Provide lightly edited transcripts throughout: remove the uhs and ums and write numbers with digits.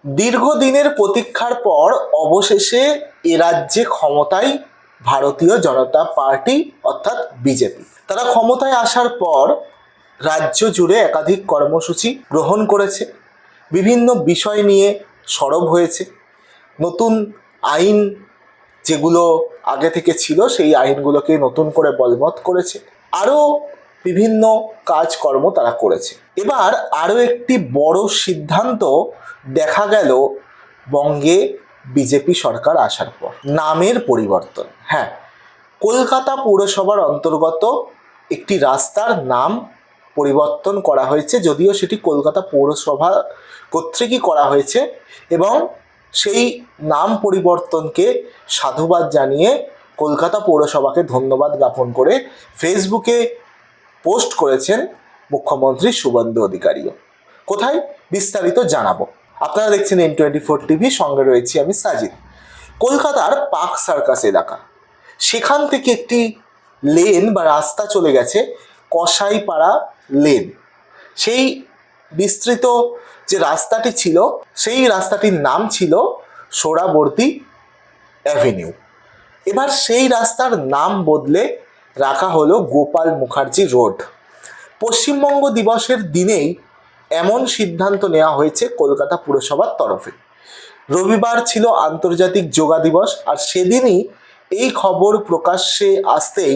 দীর্ঘদিনের প্রতীক্ষার পর অবশেষে এ রাজ্যে ক্ষমতায় ভারতীয় জনতা পার্টি অর্থাৎ বিজেপি। তারা ক্ষমতায় আসার পর রাজ্য জুড়ে একাধিক কর্মসূচি গ্রহণ করেছে, বিভিন্ন বিষয় নিয়ে সরব হয়েছে, নতুন আইন যেগুলো আগে থেকে ছিল সেই আইনগুলোকে নতুন করে বলবৎ করেছে, আরও বিভিন্ন কাজকর্ম তারা করেছে। এবার আরও একটি বড় সিদ্ধান্ত দেখা গেল বঙ্গে বিজেপি সরকার আসার পর, নামের পরিবর্তন। হ্যাঁ, কলকাতা পৌরসভার অন্তর্গত একটি রাস্তার নাম পরিবর্তন করা হয়েছে, যদিও সেটি কলকাতা পৌরসভা কর্তৃকই করা হয়েছে, এবং সেই নাম পরিবর্তনকে সাধুবাদ জানিয়ে কলকাতা পৌরসভাকে ধন্যবাদ জ্ঞাপন করে ফেসবুকে পোস্ট করেছেন মুখ্যমন্ত্রী শুভেন্দু অধিকারীও। কোথায় বিস্তারিত জানাবো। আপনারা দেখছেন N24 টিভি, সঙ্গে রয়েছি আমি সাজিদ। কলকাতার পার্ক সার্কাস এলাকা, সেখান থেকে একটি লেন বা রাস্তা চলে গেছে কসাইপাড়া লেন। সেই বিস্তৃত যে রাস্তাটি ছিল সেই রাস্তাটির নাম ছিল সোহরাবর্দী অ্যাভিনিউ। এবার সেই রাস্তার নাম বদলে রাখা হলো গোপাল মুখার্জি রোড। পশ্চিমবঙ্গ দিবসের দিনেই এমন সিদ্ধান্ত নেওয়া হয়েছে কলকাতা পুরসভার তরফে। রবিবার ছিল আন্তর্জাতিক যোগা দিবস, আর সেদিনই এই খবর প্রকাশ্যে আসতেই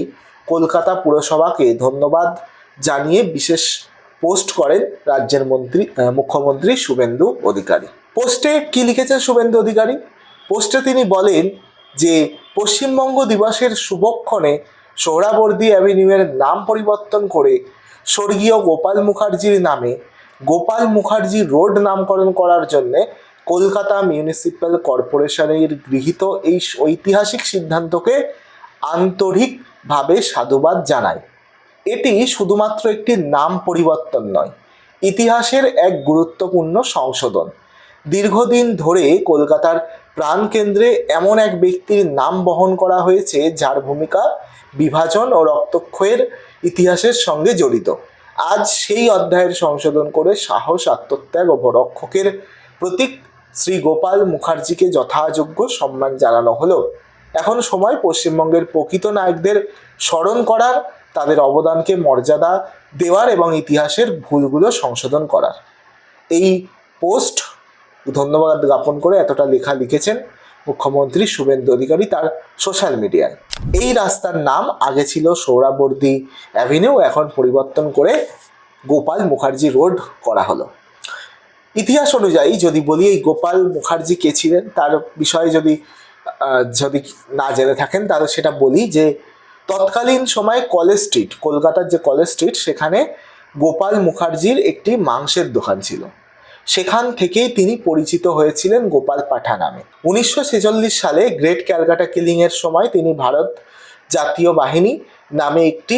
কলকাতা পুরসভাকে ধন্যবাদ জানিয়ে বিশেষ পোস্ট করেন রাজ্যের মুখ্যমন্ত্রী শুভেন্দু অধিকারী। পোস্টে কি লিখেছেন শুভেন্দু অধিকারী? পোস্টে তিনি বলেন যে পশ্চিমবঙ্গ দিবসের শুভক্ষণে সোহরাবর্দী অ্যাভিনিউয়ের নাম পরিবর্তন করে স্বর্গীয় গোপাল মুখার্জির নামে গোপাল মুখার্জি রোড নামকরণ করার জন্যে কলকাতা মিউনিসিপ্যাল কর্পোরেশনের গৃহীত এই ঐতিহাসিক সিদ্ধান্তকে আন্তরিকভাবে সাধুবাদ জানায়। এটি শুধুমাত্র একটি নাম পরিবর্তন নয়, ইতিহাসের এক গুরুত্বপূর্ণ সংশোধন। দীর্ঘদিন ধরে কলকাতার প্রাণকেন্দ্রে এমন এক ব্যক্তির নাম বহন করা হয়েছে যার ভূমিকা বিভাজন ও রক্তক্ষয়ের ইতিহাসের সঙ্গে জড়িত। আজ সেই অধ্যায়ের সংশোধন করে সাহস, আত্মত্যাগ ও রক্ষকের প্রতীক শ্রী গোপাল মুখার্জিকে যথাযোগ্য সম্মান জানানো হলো। এখন সময় পশ্চিমবঙ্গের প্রকৃত নায়কদের স্মরণ করার, তাদের অবদানকে মর্যাদা দেওয়ার এবং ইতিহাসের ভুলগুলো সংশোধন করার। এই পোস্ট ধন্যবাদ জ্ঞাপন করে এতটা লেখা লিখেছেন মুখ্যমন্ত্রী শুভেন্দু অধিকারী তার সোশ্যাল মিডিয়ায়। এই রাস্তার নাম আগে ছিল সোহরাবর্দী অ্যাভিনিউ, এখন পরিবর্তন করে গোপাল মুখার্জি রোড করা হলো। ইতিহাস অনুযায়ী যদি বলি, এই গোপাল মুখার্জি কে ছিলেন তার বিষয়ে যদি না জেনে থাকেন তাহলে সেটা বলি যে তৎকালীন সময়ে কলেজ স্ট্রিট, কলকাতার যে কলেজ স্ট্রিট, সেখানে গোপাল মুখার্জির একটি মাংসের দোকান ছিল। সেখান থেকেই তিনি পরিচিত হয়েছিলেন গোপাল পাঠা নামে। 1946 সালে গ্রেট ক্যালকাটা কিলিংয়ের সময় তিনি ভারত জাতীয় বাহিনী নামে একটি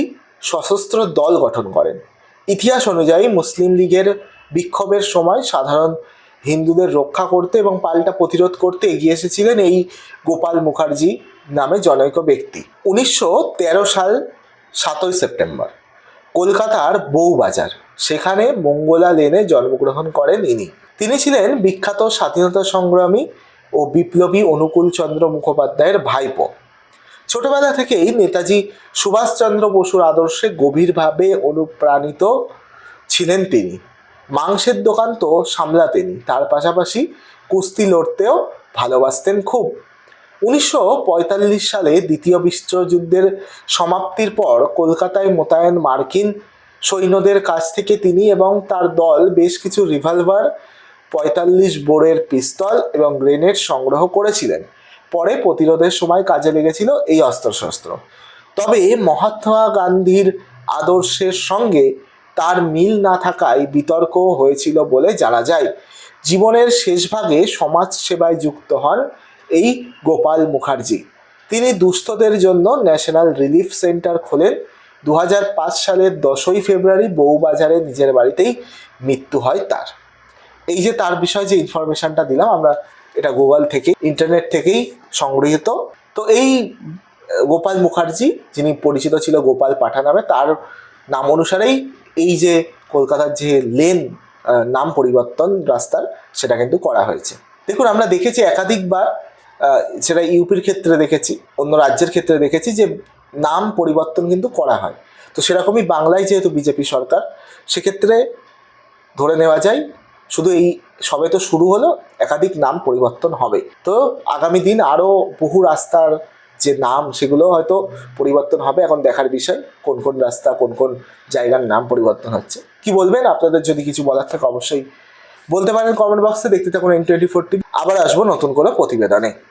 সশস্ত্র দল গঠন করেন। ইতিহাস অনুযায়ী মুসলিম লীগের বিক্ষোভের সময় সাধারণ হিন্দুদের রক্ষা করতে এবং পাল্টা প্রতিরোধ করতে এগিয়ে এসেছিলেন এই গোপাল মুখার্জি নামে জনৈক ব্যক্তি। 1913 সাল 7ই সেপ্টেম্বর কলকাতার বউবাজার, সেখানে মঙ্গলা লেনে জন্মগ্রহণ করেন ইনি। তিনি ছিলেন বিখ্যাত স্বাধীনতা সংগ্রামী ও বিপ্লবী অনুকূলচন্দ্র মুখোপাধ্যায়ের ভাইপো। ছোটবেলা থেকেই নেতাজি সুভাষচন্দ্র বসুর আদর্শে গভীরভাবে অনুপ্রাণিত ছিলেন তিনি। মাংসের দোকান তো সামলাতেনই, তার পাশাপাশি কুস্তি লড়তেও ভালোবাসতেন খুব। 1945 সালে দ্বিতীয় বিশ্বযুদ্ধের সমাপ্তির পর কলকাতায় মোতায়েন মার্কিন সৈন্যদের কাছ থেকে তিনি এবং তার দল বেশ কিছু রিভলভার, 45 বোরের পিস্তল এবং গ্রেনেড সংগ্রহ করেছিলেন। পরে প্রতিরোধের সময় কাজে লেগেছিল এই অস্ত্রশস্ত্র। তবে মহাত্মা গান্ধীর আদর্শের সঙ্গে তার মিল না থাকায় বিতর্ক হয়েছিল বলে জানা যায়। জীবনের শেষ ভাগে সমাজ সেবায় যুক্ত হন এই গোপাল মুখার্জি। তিনি দুস্থদের জন্য ন্যাশনাল রিলিফ সেন্টার খোলেন। 2005 সালের 10ই ফেব্রুয়ারি বউবাজারে নিজের বাড়িতেই মৃত্যু হয় তার। এই যে তার বিষয়ে যে ইনফরমেশনটা দিলাম, আমরা এটা গুগল থেকে, ইন্টারনেট থেকেই সংগৃহীত। তো এই গোপাল মুখার্জি, যিনি পরিচিত ছিল গোপাল পাঠা নামে, তার নাম অনুসারেই এই যে কলকাতার যে লেন নাম পরিবর্তন রাস্তার সেটা কিন্তু করা হয়েছে। দেখুন, আমরা দেখেছি একাধিকবার, সেটা ইউপির ক্ষেত্রে দেখেছি, অন্য রাজ্যের ক্ষেত্রে দেখেছি যে নাম পরিবর্তন কিন্তু করা হয়। তো সেরকমই বাংলায় যেহেতু বিজেপি সরকার, সেক্ষেত্রে ধরে নেওয়া যায় শুধু এই সবে তো শুরু হলো, একাধিক নাম পরিবর্তন হবে। তো আগামী দিন আরও বহু রাস্তার যে নাম সেগুলো হয়তো পরিবর্তন হবে। এখন দেখার বিষয় কোন কোন রাস্তা, কোন কোন জায়গার নাম পরিবর্তন হচ্ছে। কি বলবেন? আপনাদের যদি কিছু বলার থাকে অবশ্যই বলতে পারেন কমেন্ট বক্সে। দেখতে থাকুন N24 TV। আবার আসবো নতুন কোনো প্রতিবেদনে।